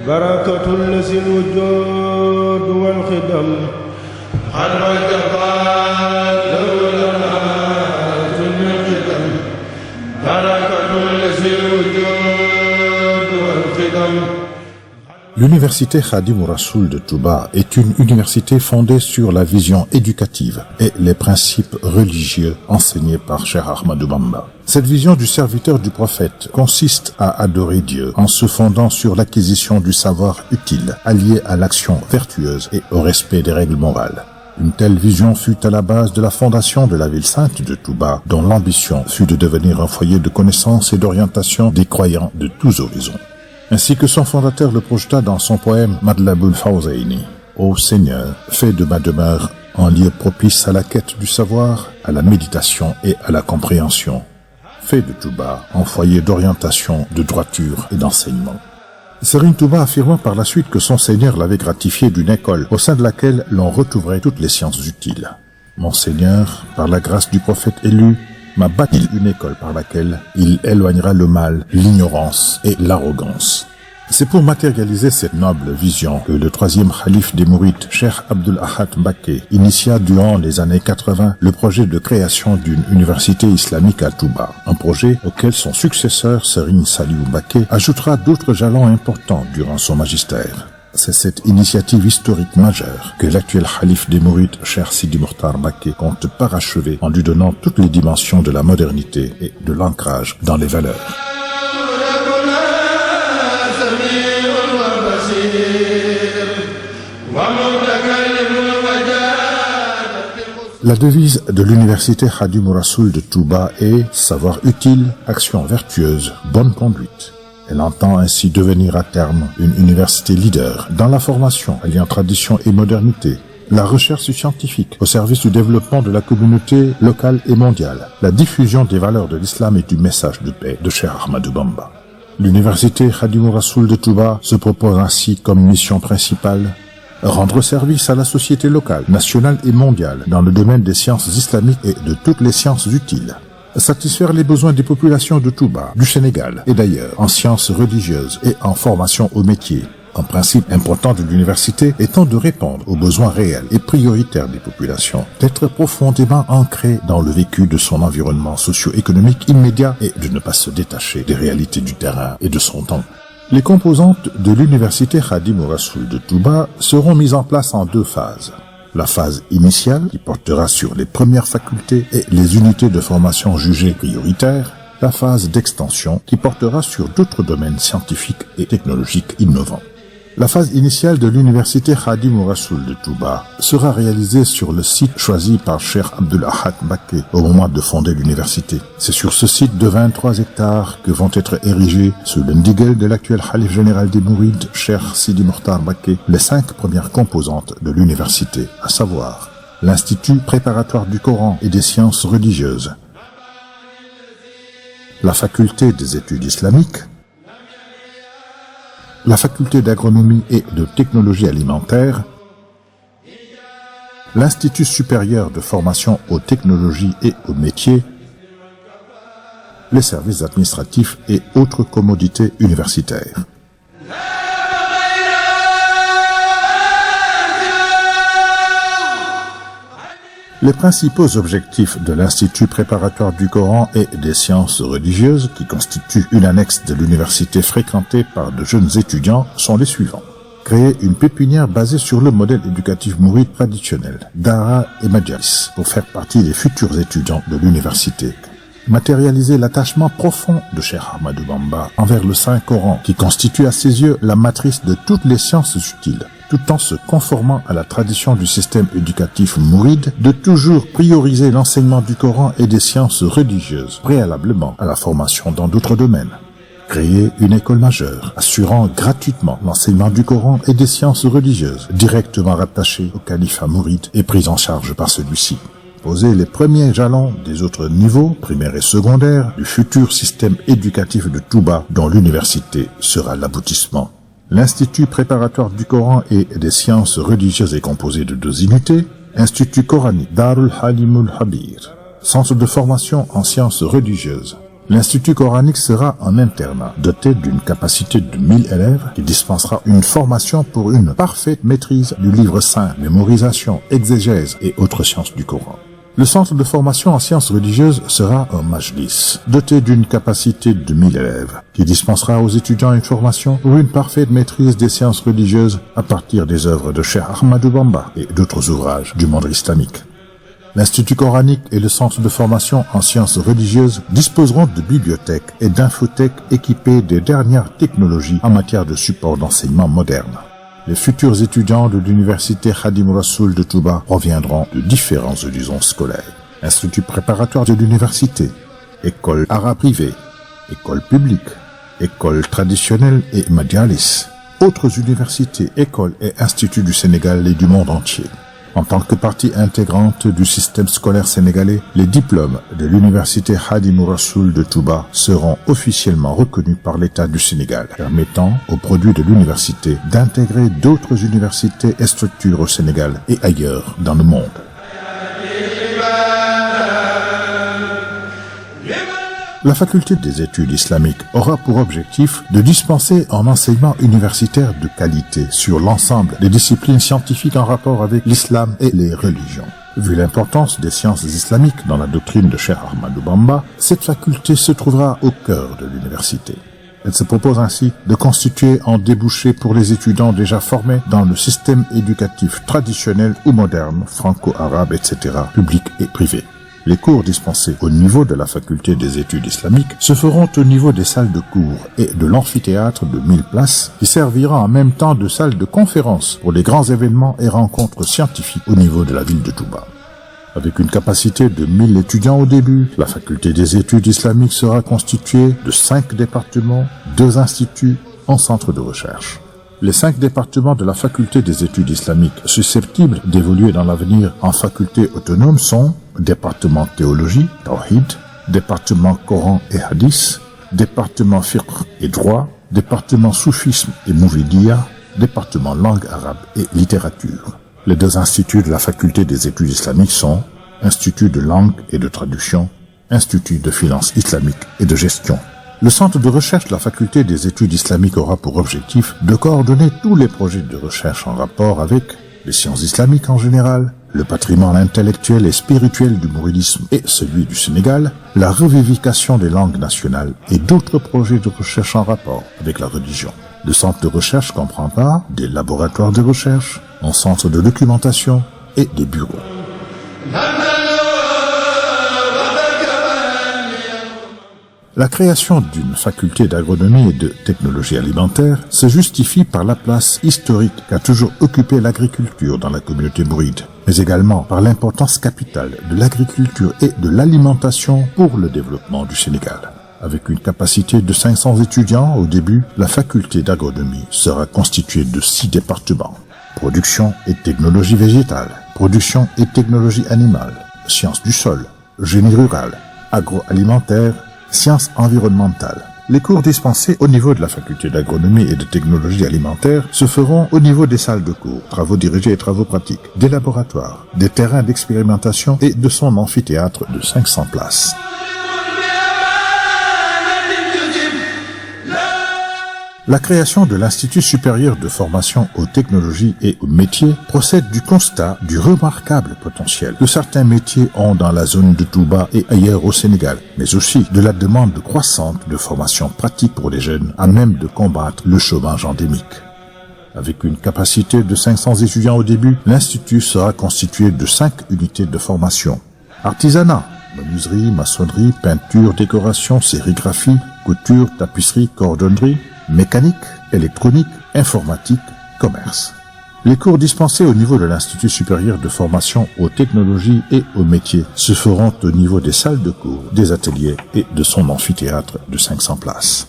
بركة الذي الوجود والخدم خرج قال لنا ذل الخدم بركة الذي الوجود والخدم. L'université Khadim Rassoul de Touba est une université fondée sur la vision éducative et les principes religieux enseignés par Cheikh Ahmadou Bamba. Cette vision du serviteur du prophète consiste à adorer Dieu en se fondant sur l'acquisition du savoir utile, allié à l'action vertueuse et au respect des règles morales. Une telle vision fut à la base de la fondation de la ville sainte de Touba, dont l'ambition fut de devenir un foyer de connaissance et d'orientation des croyants de tous horizons. Ainsi que son fondateur le projeta dans son poème Madlabul Fawzaini. Ô Seigneur, fais de ma demeure un lieu propice à la quête du savoir, à la méditation et à la compréhension. Fais de Touba un foyer d'orientation, de droiture et d'enseignement. Serigne Touba affirma par la suite que son Seigneur l'avait gratifié d'une école au sein de laquelle l'on retrouverait toutes les sciences utiles. Mon Seigneur, par la grâce du prophète élu, m'a bâti une école par laquelle il éloignera le mal, l'ignorance et l'arrogance. C'est pour matérialiser cette noble vision que le troisième khalife des Mourides, Cheikh Abdul Ahad Mbacké, initia durant les années 80 le projet de création d'une université islamique à Touba, un projet auquel son successeur Serigne Saliou Mbacké ajoutera d'autres jalons importants durant son magistère. C'est cette initiative historique majeure que l'actuel khalife des Mourides, Cheikh Sidi Mokhtar Mbacké, compte parachever en lui donnant toutes les dimensions de la modernité et de l'ancrage dans les valeurs. La devise de l'université Khadim Rassoul de Touba est « Savoir utile, action vertueuse, bonne conduite ». Elle entend ainsi devenir à terme une université leader dans la formation alliant tradition et modernité, la recherche scientifique au service du développement de la communauté locale et mondiale, la diffusion des valeurs de l'islam et du message de paix de Cheikh Ahmadou Bamba. L'université Khadim Rassoul de Touba se propose ainsi comme mission principale rendre service à la société locale, nationale et mondiale dans le domaine des sciences islamiques et de toutes les sciences utiles. Satisfaire les besoins des populations de Touba, du Sénégal et d'ailleurs en sciences religieuses et en formation au métier. Un principe important de l'université étant de répondre aux besoins réels et prioritaires des populations, d'être profondément ancré dans le vécu de son environnement socio-économique immédiat et de ne pas se détacher des réalités du terrain et de son temps. Les composantes de l'université Khadim Rassoul de Touba seront mises en place en deux phases. La phase initiale, qui portera sur les premières facultés et les unités de formation jugées prioritaires. La phase d'extension, qui portera sur d'autres domaines scientifiques et technologiques innovants. La phase initiale de l'université Khadim Rassoul de Touba sera réalisée sur le site choisi par Cheikh Abdul Ahad Mbacké au moment de fonder l'université. C'est sur ce site de 23 hectares que vont être érigés, sous le ndiguel de l'actuel khalife général des Mourides, Cheikh Sidi Mokhtar Mbacké, les 5 premières composantes de l'université, à savoir l'Institut préparatoire du Coran et des sciences religieuses, la faculté des études islamiques, la faculté d'agronomie et de technologie alimentaire, l'Institut supérieur de formation aux technologies et aux métiers, les services administratifs et autres commodités universitaires. Les principaux objectifs de l'Institut préparatoire du Coran et des sciences religieuses, qui constitue une annexe de l'université fréquentée par de jeunes étudiants, sont les suivants. Créer une pépinière basée sur le modèle éducatif mouride traditionnel, Dara et Majalis, pour faire partie des futurs étudiants de l'université. Matérialiser l'attachement profond de Cheikh Ahmadou Bamba envers le Saint-Coran, qui constitue à ses yeux la matrice de toutes les sciences utiles, tout en se conformant à la tradition du système éducatif mouride de toujours prioriser l'enseignement du Coran et des sciences religieuses, préalablement à la formation dans d'autres domaines. Créer une école majeure, assurant gratuitement l'enseignement du Coran et des sciences religieuses, directement rattachée au califat mouride et prise en charge par celui-ci. Poser les premiers jalons des autres niveaux, primaires et secondaires, du futur système éducatif de Touba, dont l'université sera l'aboutissement. L'Institut préparatoire du Coran et des sciences religieuses est composé de 2 unités. Institut coranique Darul Halimul Habir, centre de formation en sciences religieuses. L'Institut coranique sera un internat doté d'une capacité de 1000 élèves qui dispensera une formation pour une parfaite maîtrise du livre saint, mémorisation, exégèse et autres sciences du Coran. Le centre de formation en sciences religieuses sera un majlis, doté d'une capacité de 1000 élèves, qui dispensera aux étudiants une formation pour une parfaite maîtrise des sciences religieuses à partir des œuvres de Cheikh Ahmadou Bamba et d'autres ouvrages du monde islamique. L'Institut coranique et le centre de formation en sciences religieuses disposeront de bibliothèques et d'infothèques équipées des dernières technologies en matière de support d'enseignement moderne. Les futurs étudiants de l'université Khadim Rassoul de Touba proviendront de différents horizons scolaires. Institut préparatoire de l'université, école arabe privée, école publique, école traditionnelle et Madialis, autres universités, écoles et instituts du Sénégal et du monde entier. En tant que partie intégrante du système scolaire sénégalais, les diplômes de l'université Khadim Rassoul de Touba seront officiellement reconnus par l'État du Sénégal, permettant aux produits de l'université d'intégrer d'autres universités et structures au Sénégal et ailleurs dans le monde. La faculté des études islamiques aura pour objectif de dispenser un enseignement universitaire de qualité sur l'ensemble des disciplines scientifiques en rapport avec l'islam et les religions. Vu l'importance des sciences islamiques dans la doctrine de Cheikh Ahmadou Bamba, cette faculté se trouvera au cœur de l'université. Elle se propose ainsi de constituer un débouché pour les étudiants déjà formés dans le système éducatif traditionnel ou moderne, franco-arabe, etc., public et privé. Les cours dispensés au niveau de la faculté des études islamiques se feront au niveau des salles de cours et de l'amphithéâtre de 1000 places qui servira en même temps de salle de conférence pour les grands événements et rencontres scientifiques au niveau de la ville de Touba. Avec une capacité de 1000 étudiants au début, la faculté des études islamiques sera constituée de 5 départements, 2 instituts, un centre de recherche. Les 5 départements de la faculté des études islamiques susceptibles d'évoluer dans l'avenir en faculté autonome sont département théologie, tawhid, département Coran et hadith, département fiqh et droit, département soufisme et mouvidia, département langue arabe et littérature. Les 2 instituts de la faculté des études islamiques sont Institut de langue et de traduction, Institut de finance islamique et de gestion. Le centre de recherche de la faculté des études islamiques aura pour objectif de coordonner tous les projets de recherche en rapport avec les sciences islamiques en général, le patrimoine intellectuel et spirituel du mouridisme et celui du Sénégal, la revivification des langues nationales et d'autres projets de recherche en rapport avec la religion. Le centre de recherche comprendra des laboratoires de recherche, un centre de documentation et des bureaux. La création d'une faculté d'agronomie et de technologie alimentaire se justifie par la place historique qu'a toujours occupée l'agriculture dans la communauté mouride, mais également par l'importance capitale de l'agriculture et de l'alimentation pour le développement du Sénégal. Avec une capacité de 500 étudiants au début, la faculté d'agronomie sera constituée de 6 départements. Production et technologie végétale, production et technologie animale, sciences du sol, génie rural, agroalimentaire, sciences environnementales. Les cours dispensés au niveau de la faculté d'agronomie et de technologie alimentaire se feront au niveau des salles de cours, travaux dirigés et travaux pratiques, des laboratoires, des terrains d'expérimentation et de son amphithéâtre de 500 places. La création de l'Institut supérieur de formation aux technologies et aux métiers procède du constat du remarquable potentiel que certains métiers ont dans la zone de Touba et ailleurs au Sénégal, mais aussi de la demande croissante de formation pratique pour les jeunes à même de combattre le chômage endémique. Avec une capacité de 500 étudiants au début, l'Institut sera constitué de 5 unités de formation. Artisanat, menuiserie, maçonnerie, peinture, décoration, sérigraphie, couture, tapisserie, cordonnerie, mécanique, électronique, informatique, commerce. Les cours dispensés au niveau de l'Institut supérieur de formation aux technologies et aux métiers se feront au niveau des salles de cours, des ateliers et de son amphithéâtre de 500 places.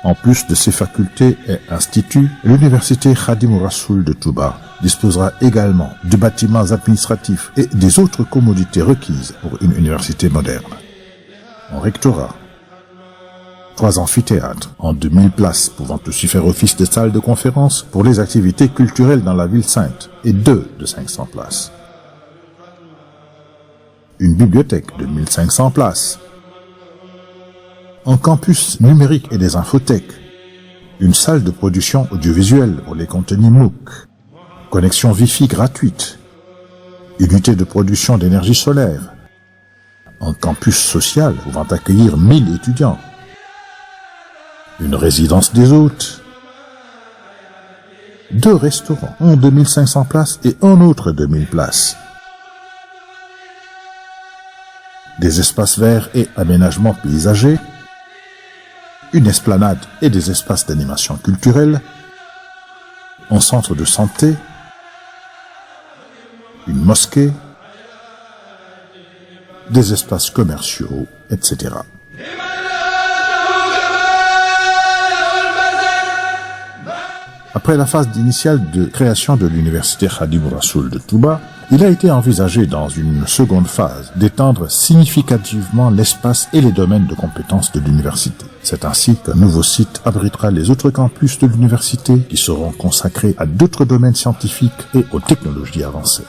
En plus de ces facultés et instituts, l'université Khadim Rassoul de Touba disposera également de bâtiments administratifs et des autres commodités requises pour une université moderne. Un rectorat, 3 amphithéâtres en 2000 places pouvant aussi faire office de salles de conférence pour les activités culturelles dans la ville sainte et 2 de 500 places. une bibliothèque de 1500 places, un campus numérique et des infothèques, une salle de production audiovisuelle pour les contenus MOOC, connexion Wi-Fi gratuite, unité de production d'énergie solaire, un campus social pouvant accueillir 1000 étudiants, une résidence des hôtes, 2 restaurants, un de 1500 places et un autre de 1000 places, des espaces verts et aménagements paysagers, une esplanade et des espaces d'animation culturelle, un centre de santé, une mosquée, des espaces commerciaux, etc. Après la phase initiale de création de l'université Khadim Rassoul de Touba, il a été envisagé dans une seconde phase d'étendre significativement l'espace et les domaines de compétences de l'université. C'est ainsi qu'un nouveau site abritera les autres campus de l'université qui seront consacrés à d'autres domaines scientifiques et aux technologies avancées.